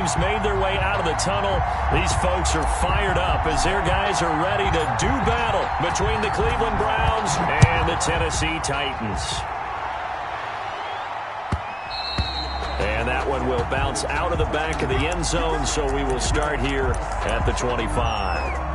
Made their way out of the tunnel. These folks are fired up as their guys are ready to do battle between the Cleveland Browns and the Tennessee Titans. And that one will bounce out of the back of the end zone, so we will start here at the 25.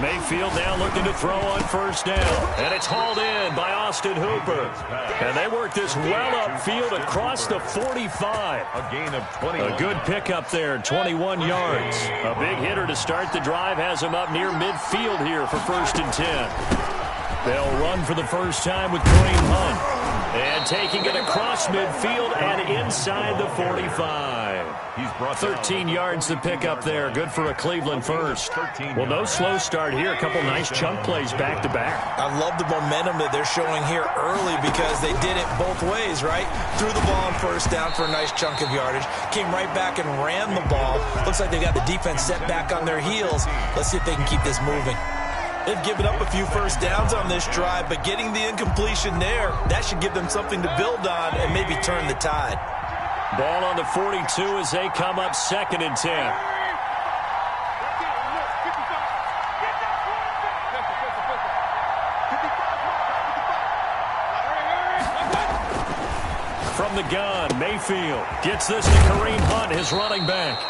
Mayfield now looking to throw on first down. And it's hauled in by Austin Hooper. And they work this well upfield across the 45. A gain of 21. A good pickup there, 21 yards. A big hitter to start the drive has him up near midfield here for 1st and 10. They'll run for the first time with Kareem Hunt. And taking it across midfield and inside the 45. He's brought 13 yards to pick up there. Good for a Cleveland first. Well, no slow start here. A couple nice chunk plays back-to-back. I love the momentum that they're showing here early because they did it both ways, right? Threw the ball on first down for a nice chunk of yardage. Came right back and ran the ball. Looks like they got the defense set back on their heels. Let's see if they can keep this moving. They've given up a few first downs on this drive, but getting the incompletion there, that should give them something to build on and maybe turn the tide. Ball on the 42 as they come up 2nd and 10. From the gun, Mayfield gets this to Kareem Hunt, his running back.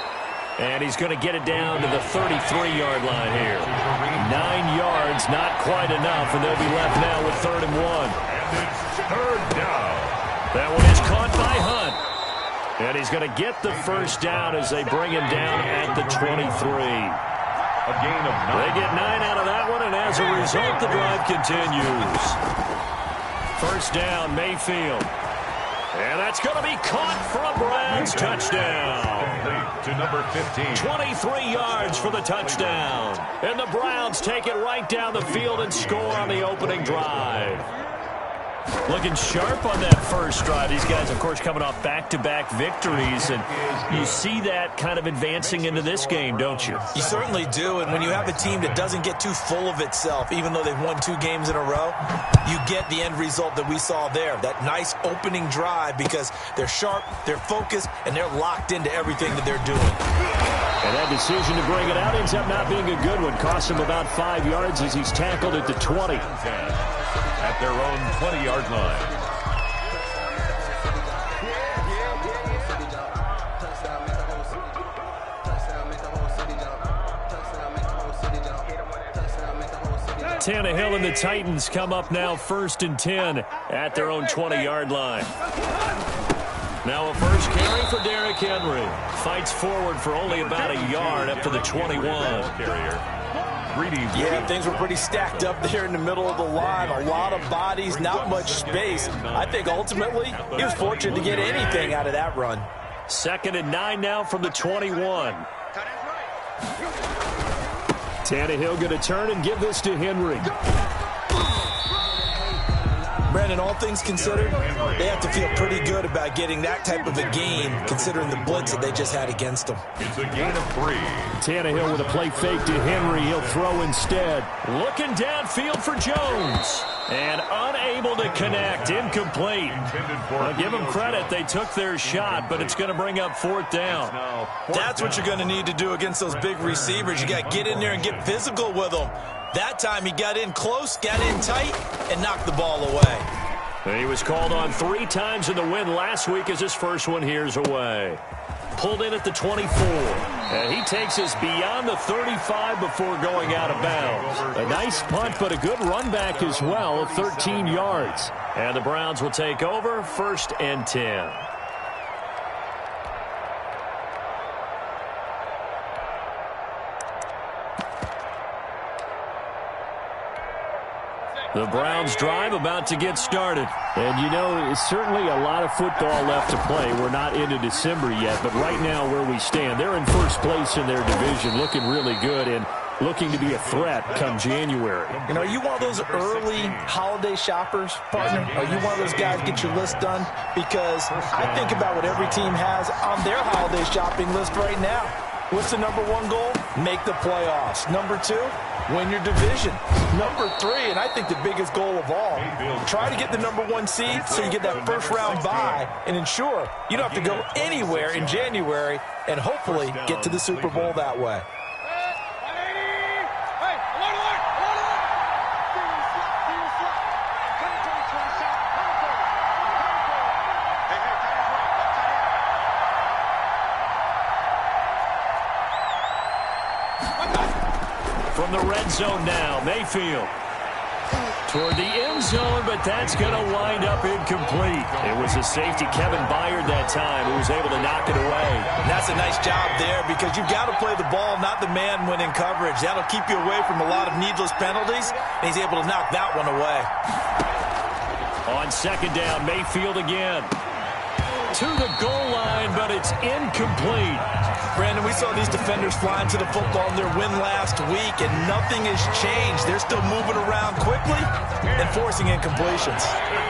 And he's going to get it down to the 33-yard line here. 9 yards, not quite enough, and they'll be left now with 3rd and 1. And it's 3rd down. That one is caught by Hunt. And he's going to get the first down as they bring him down at the 23. A gain of 9. They get 9 out of that one, and as a result, the drive continues. First down, Mayfield. And that's going to be caught for a Browns touchdown. To number 15. 23 yards for the touchdown. And the Browns take it right down the field and score on the opening drive. Looking sharp on that first drive. These guys, of course, coming off back-to-back victories, and you see that kind of advancing into this game, don't you? You certainly do, and when you have a team that doesn't get too full of itself, even though they've won 2 games in a row, you get the end result that we saw there, that nice opening drive, because they're sharp, they're focused, and they're locked into everything that they're doing. And that decision to bring it out ends up not being a good one. Costs him about 5 yards as he's tackled at the 20. At their own 20-yard line. Tannehill and the Titans come up now 1st and 10 at their own 20-yard line. Now a first carry for Derrick Henry. Fights forward for only about a yard up to the 21. Yeah, things were pretty stacked up there in the middle of the line. A lot of bodies, not much space. I think ultimately he was fortunate to get anything out of that run. 2nd and 9 now from the 21. Tannehill going to turn and give this to Henry. Brandon, all things considered, they have to feel pretty good about getting that type of a game, considering the blitz that they just had against them. It's a gain of 3. Tannehill with a play fake to Henry. He'll throw instead. Looking downfield for Jones. And unable to connect. Incomplete. I'll give them credit. They took their shot, but it's going to bring up 4th down. That's what you're going to need to do against those big receivers. You got to get in there and get physical with them. That time he got in close, got in tight, and knocked the ball away. And he was called on 3 times in the win last week as his first one here's away. Pulled in at the 24. And he takes us beyond the 35 before going out of bounds. A nice punt, but a good run back as well of 13 yards. And the Browns will take over 1st and 10. The Browns drive about to get started. And, you know, it's certainly a lot of football left to play. We're not into December yet, but right now where we stand, they're in first place in their division, looking really good. And looking to be a threat come January. You know, are you one of those early holiday shoppers, partner? Are you one of those guys get your list done? Because I think about what every team has on their holiday shopping list right now. What's the number one goal? Make the playoffs. Number two, win your division. Number three, and I think the biggest goal of all, try to get the number one seed so you get that first round bye and ensure you don't have to go anywhere in January and hopefully get to the Super Bowl that way. From the red zone now, Mayfield. Toward the end zone, but that's going to wind up incomplete. It was a safety, Kevin Byard, that time, who was able to knock it away. And that's a nice job there because you've got to play the ball, not the man when in coverage. That'll keep you away from a lot of needless penalties, and he's able to knock that one away. On second down, Mayfield again. To the goal line, but it's incomplete. Brandon, we saw these defenders flying to the football in their win last week, and nothing has changed. They're still moving around quickly and forcing incompletions.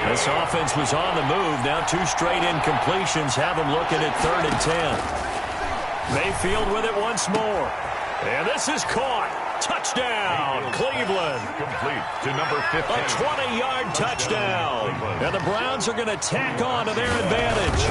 This offense was on the move. Now two straight incompletions have them looking at 3rd and 10. Mayfield with it once more. And this is caught. Touchdown, Cleveland. Complete to number 15. A 20-yard touchdown. And the Browns are going to tack on to their advantage.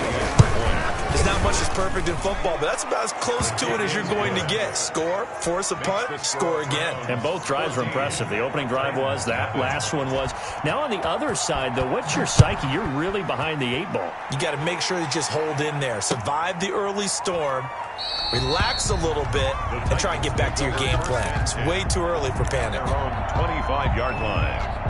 There's not much that's perfect in football, but that's about as close to it as you're going to get. Score, force a punt, score again. And both drives were impressive. The opening drive was, that last one was. Now on the other side, though, what's your psyche? You're really behind the 8-ball. You got to make sure you just hold in there. Survive the early storm, relax a little bit, and try and get back to your game plan. It's way too early for panic. 25-yard line.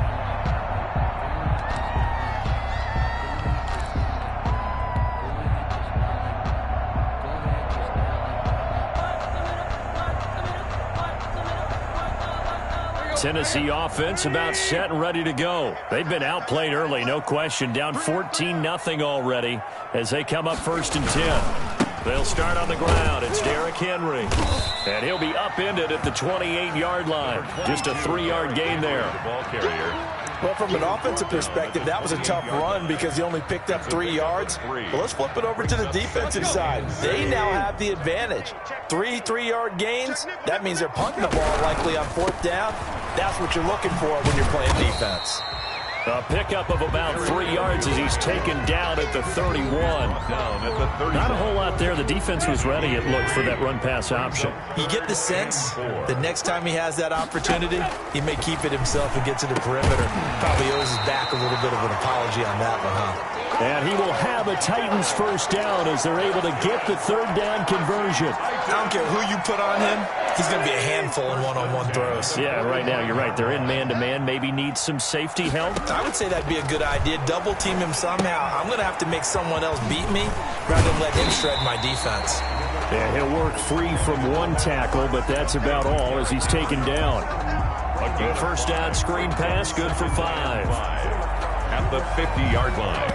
Tennessee offense about set and ready to go. They've been outplayed early, no question. Down 14-0 already as they come up 1st and 10. They'll start on the ground. It's Derrick Henry. And he'll be upended at the 28-yard line. Just a 3-yard gain there. Ball carrier. Well, from an offensive perspective, that was a tough run because he only picked up 3 yards. But let's flip it over to the defensive side. They now have the advantage. 3-3-yard gains, that means they're punting the ball likely on 4th down. That's what you're looking for when you're playing defense. A pickup of about 3 yards as he's taken down at the 31. Not a whole lot there. The defense was ready, it looked, for that run-pass option. You get the sense that next time he has that opportunity, he may keep it himself and get to the perimeter. Probably owes his back a little bit of an apology on that one, huh? And he will have a Titans first down as they're able to get the 3rd down conversion. I don't care who you put on him. He's going to be a handful in one-on-one throws. Yeah, right now, you're right. They're in man-to-man. Maybe needs some safety help. I would say that'd be a good idea. Double team him somehow. I'm going to have to make someone else beat me rather than let him shred my defense. Yeah, he'll work free from one tackle, but that's about all as he's taken down. A first down screen pass, good for 5. At the 50-yard line.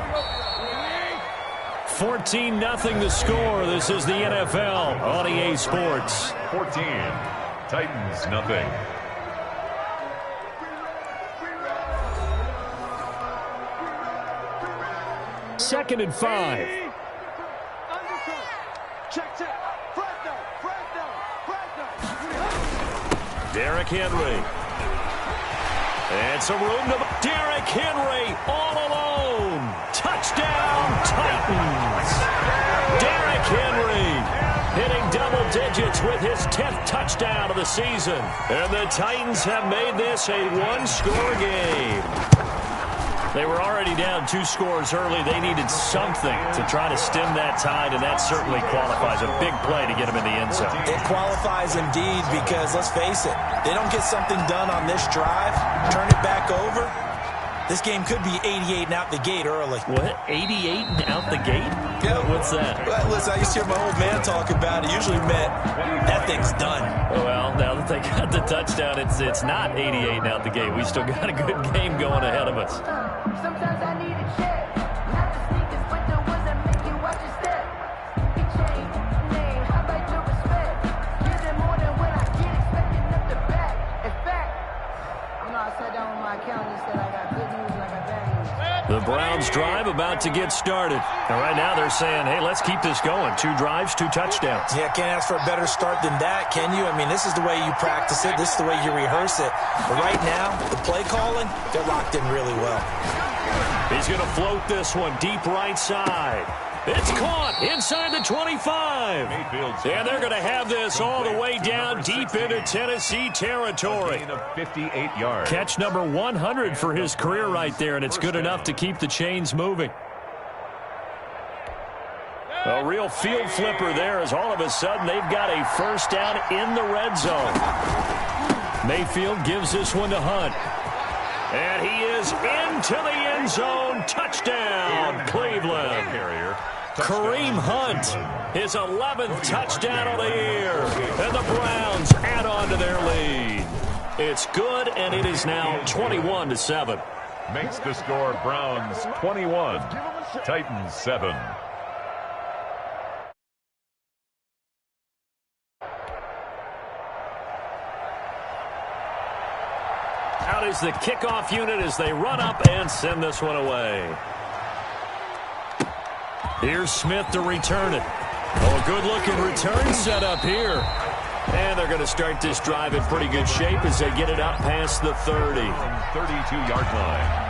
14-0 the score. This is the NFL on EA Sports. 14. Titans, nothing. Second and 5. Derrick Henry. And some room to... Derrick Henry all alone. Touchdown, Titans. Derrick Henry hitting double digits with his 10th touchdown of the season. And the Titans have made this a one-score game. They were already down 2 scores early. They needed something to try to stem that tide, and that certainly qualifies. A big play to get them in the end zone. It qualifies indeed because, let's face it, they don't get something done on this drive, turn it back over, this game could be 88 and out the gate early. What? 88 and out the gate? Yeah. What's that? Well, listen, I used to hear my old man talk about it. Usually meant that thing's done. Well, now that they got the touchdown, it's not 88 and out the gate. We still got a good game going ahead of us. Sometimes I need a check. Not the sneakers, but the ones that make you watch your step. Big chain, name, how about your respect? Give them more than what I get, expecting them to The Browns drive about to get started. And right now they're saying, hey, let's keep this going. 2 drives, 2 touchdowns. Yeah, can't ask for a better start than that, can you? I mean, this is the way you practice it. This is the way you rehearse it. But right now, the play calling, they're locked in really well. He's going to float this one deep right side. It's caught inside the 25. And they're going to have this all the way down deep into Tennessee territory. 58 yards. Catch number 100 for his career right there, and it's good enough to keep the chains moving. A real field flipper there as all of a sudden they've got a first down in the red zone. Mayfield gives this one to Hunt. And he is into the end zone. Touchdown, Cleveland. Kareem Hunt, his 11th touchdown of the year. And the Browns add on to their lead. It's good, and it is now 21-7. Makes the score Browns 21, Titans 7. Out is the kickoff unit as they run up and send this one away. Here's Smith to return it. Oh, a good-looking return set up here. And they're going to start this drive in pretty good shape as they get it up past the 30. 32-yard line.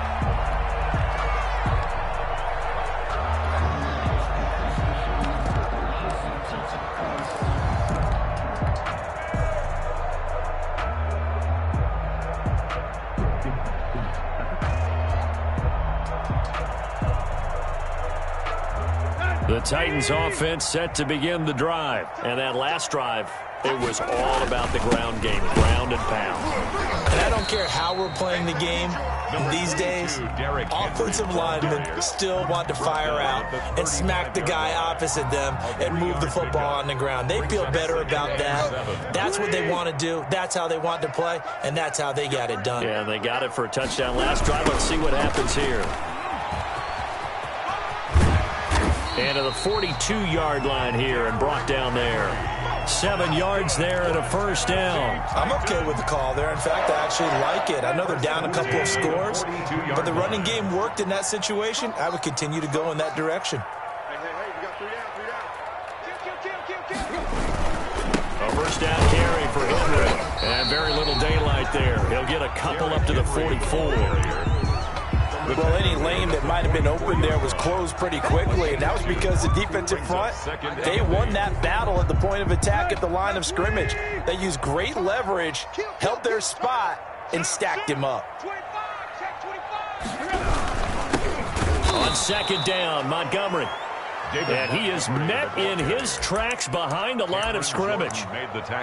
The Titans offense set to begin the drive. And that last drive, it was all about the ground game, ground and pound. And I don't care how we're playing the game these days, offensive linemen still want to fire out and smack the guy opposite them and move the football on the ground. They feel better about that. That's what they want to do. That's how they want to play, and that's how they got it done. Yeah, they got it for a touchdown last drive. Let's see what happens here. And to the 42-yard line here and brought down there. 7 yards there and a first down. I'm okay with the call there. In fact, I actually like it. I know they're down a couple of scores, but the running game worked in that situation. I would continue to go in that direction. A first down carry for Henry. And very little daylight there. He'll get a couple up to the 44. Well, any lane that might have been open there was closed pretty quickly, and that was because the defensive front, they won that battle at the point of attack at the line of scrimmage. They used great leverage, held their spot, and stacked him up. On second down, Montgomery. And he is met in his tracks behind the line of scrimmage.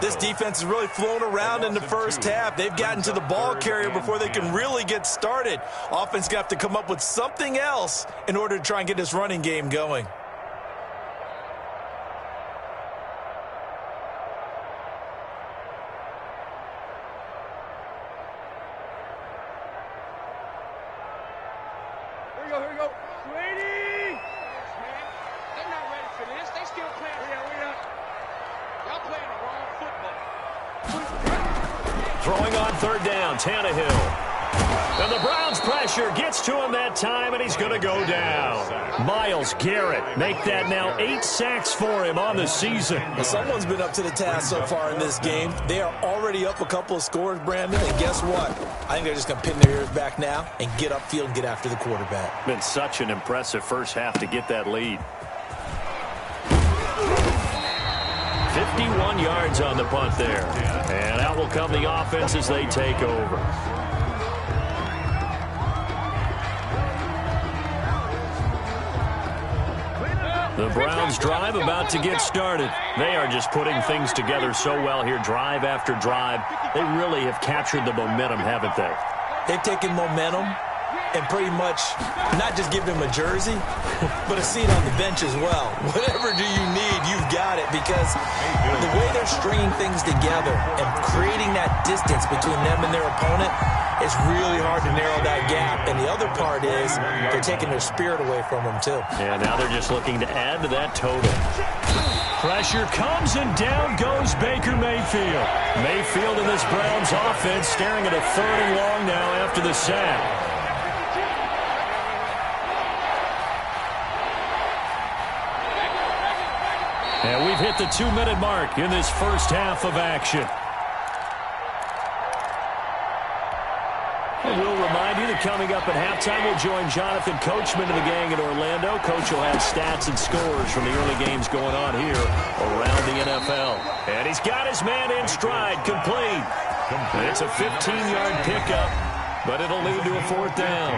This defense has really flown around in the first half. They've gotten to the ball carrier before they can really get started. Offense got to come up with something else in order to try and get this running game going. Here we go. Sweetie! They're not ready for this. They still playing. Y'all playing the wrong football. Throwing on third down, Tannehill. And the Browns pressure gets to him that time, and he's going to go down. Myles Garrett make that now 8 sacks for him on the season. Well, someone's been up to the task so far in this game. They are already up a couple of scores, Brandon, and guess what? I think they're just going to pin their ears back now and get upfield and get after the quarterback. Been such an impressive first half to get that lead. 51 yards on the punt there. And out will come the offense as they take over. The Browns drive about to get started. They are just putting things together so well here, drive after drive. They really have captured the momentum, haven't they? They've taken momentum and pretty much not just give them a jersey, but a seat on the bench as well. Whatever do you need, you've got it, because the way they're stringing things together and creating that distance between them and their opponent, it's really hard to narrow that gap. And the other part is they're taking their spirit away from them, too. Yeah, now they're just looking to add to that total. Pressure comes, and down goes Baker Mayfield. Mayfield in this Browns offense staring at a 3rd and long now after the sack. at the 2-minute mark in this first half of action. And we'll remind you that coming up at halftime, we'll join Jonathan Coachman and the gang in Orlando. Coach will have stats and scores from the early games going on here around the NFL. And he's got his man in stride, complete. It's a 15-yard pickup, but it'll lead to a 4th down.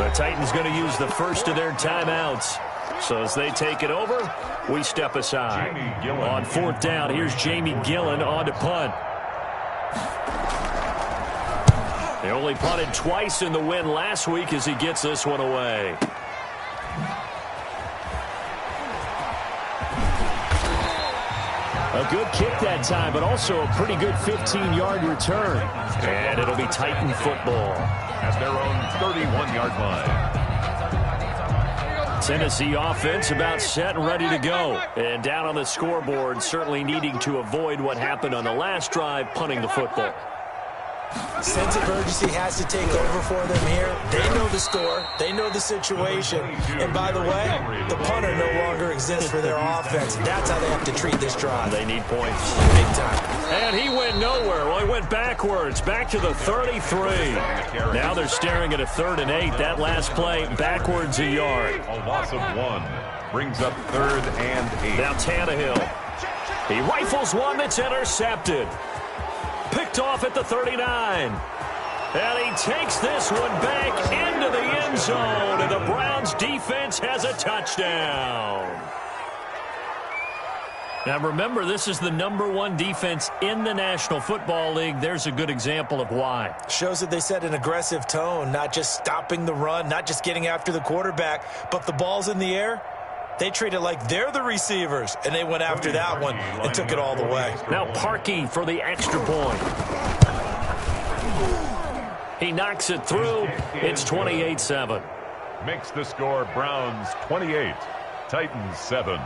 The Titans going to use the first of their timeouts. So as they take it over, we step aside. On 4th down, here's Jamie Gillen on to punt. They only punted twice in the win last week as he gets this one away. A good kick that time, but also a pretty good 15-yard return. And it'll be Titan football. At their own 31-yard line. Tennessee offense about set and ready to go. And down on the scoreboard, certainly needing to avoid what happened on the last drive, punting the football. Sense of urgency has to take over for them here. They know the score. They know the situation. And by the way, the punter no longer exists for their offense. That's how they have to treat this drive. They need points. Big time. And he went nowhere. Well, he went backwards, back to the 33. Now they're staring at a 3rd and 8. That last play, backwards a yard. A loss of 1 brings up 3rd and 8. Now Tannehill. He rifles one that's intercepted. Picked off at the 39. And he takes this one back into the end zone. And the Browns defense has a touchdown. Now remember, this is the #1 defense in the National Football League. There's a good example of why. Shows that they set an aggressive tone, not just stopping the run, not just getting after the quarterback, but the ball's in the air. They treat it like they're the receivers, and they went after that one and took it all the way. Now Parkey for the extra point. He knocks it through. It's 28-7. Makes the score Browns 28, Titans 7.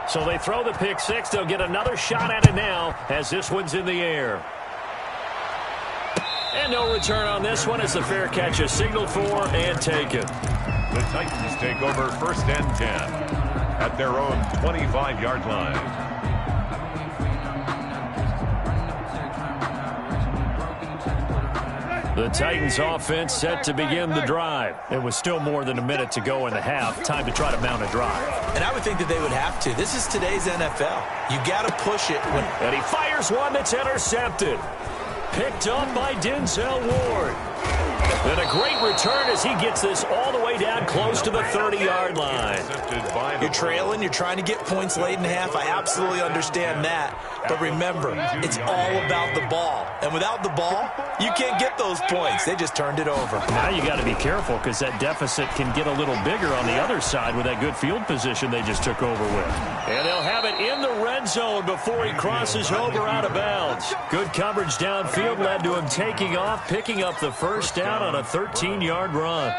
So they throw the pick six. They'll get another shot at it now as this one's in the air. And no return on this one as the fair catch is signaled for and taken. The Titans take over 1st and 10 at their own 25-yard line. The Titans offense set to begin the drive. It was still more than a minute to go in the half. Time to try to mount a drive. And I would think that they would have to. This is today's NFL. You got to push it. And he fires one that's intercepted. Picked up by Denzel Ward. And a great return as he gets this all the way down close to the 30-yard line. You're trailing. You're trying to get points late in half. I absolutely understand that. But remember, it's all about the ball. And without the ball, you can't get those points. They just turned it over. Now you got to be careful because that deficit can get a little bigger on the other side with that good field position they just took over with. And they'll have it in the red zone before he crosses over out of bounds. Good coverage downfield led to him taking off, picking up the first down on a 13-yard run.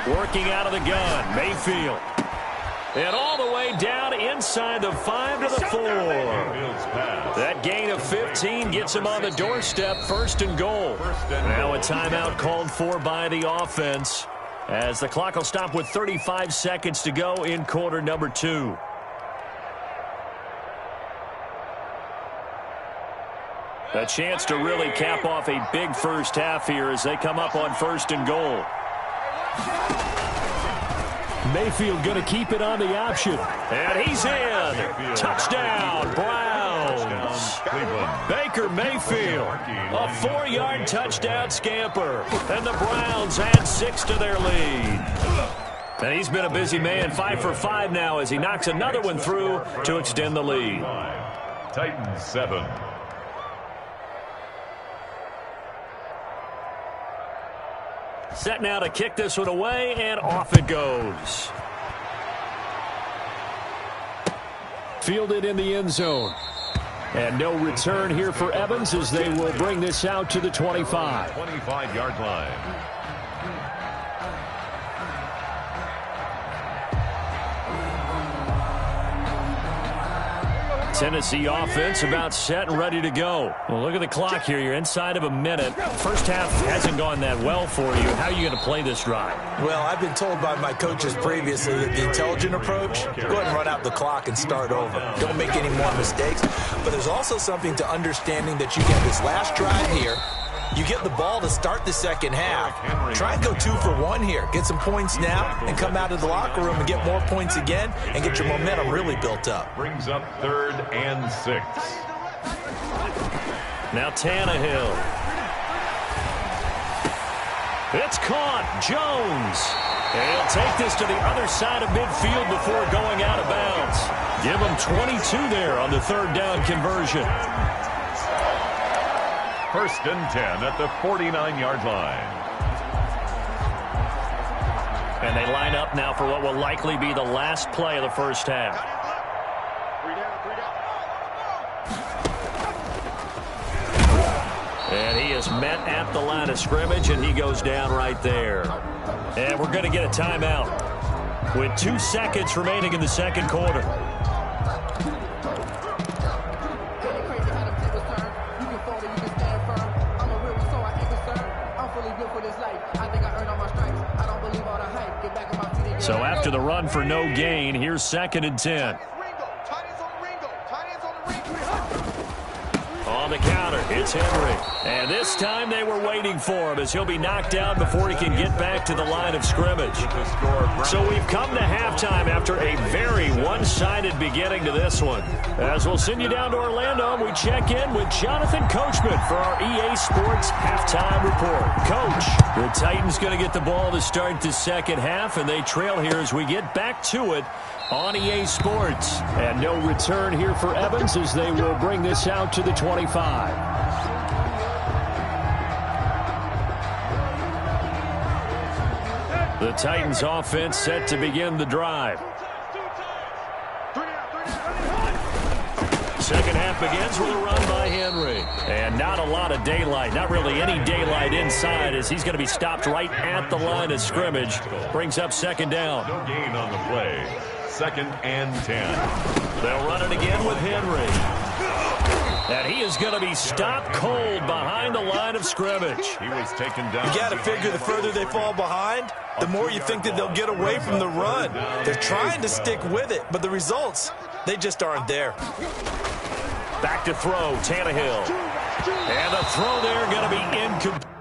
Working out of the gun, Mayfield. And all the way down inside the 5 to the 4. That gain of 15 gets him on the doorstep, 1st and goal. Now a timeout called for by the offense as the clock will stop with 35 seconds to go in quarter number 2. A chance to really cap off a big first half here as they come up on 1st and goal. Mayfield going to keep it on the option. And he's in. Touchdown, Browns. Baker Mayfield, a 4-yard touchdown scamper. And the Browns add 6 to their lead. And he's been a busy man, 5 for 5 now as he knocks another one through to extend the lead. Titans 7. Set now to kick this one away, and off it goes. Fielded in the end zone. And no return here for Evans as they will bring this out to the 25. 25-yard line. Tennessee offense about set and ready to go. Well, look at the clock here. You're inside of a minute. First half hasn't gone that well for you. How are you going to play this drive? Well, I've been told by my coaches previously that the intelligent approach, go ahead and run out the clock and start over. Don't make any more mistakes. But there's also something to understanding that you get this last drive here. You get the ball to start the second half. Try and go 2 for 1 here. Get some points now and come out of the locker room and get more points again and get your momentum really built up. Brings up 3rd and 6. Now Tannehill. It's caught. Jones. And he'll take this to the other side of midfield before going out of bounds. Give him 22 there on the 3rd down conversion. 1st and 10 at the 49-yard line. And they line up now for what will likely be the last play of the first half. And he is met at the line of scrimmage, and he goes down right there. And we're going to get a timeout with 2 seconds remaining in the second quarter. So after the run for no gain, here's 2nd and 10. On the counter, it's Henry. And this time they were waiting for him as he'll be knocked down before he can get back to the line of scrimmage. So we've come to halftime after a very one-sided beginning to this one. As we'll send you down to Orlando, we check in with Jonathan Coachman for our EA Sports Halftime Report. Coach, the Titans going to get the ball to start the second half, and they trail here as we get back to it on EA Sports. And no return here for Evans as they will bring this out to the 25. The Titans offense set to begin the drive. Second half begins with a run by Henry. And not a lot of daylight, not really any daylight inside as he's going to be stopped right at the line of scrimmage. Brings up 2nd down. No gain on the play. 2nd and 10. They'll run it again with Henry. And he is going to be stopped cold behind the line of scrimmage. He was taken down. You got to figure the further they fall behind, the more you think that they'll get away from the run. They're trying to stick with it, but the results, they just aren't there. Back to throw, Tannehill. And the throw there going to be incomplete.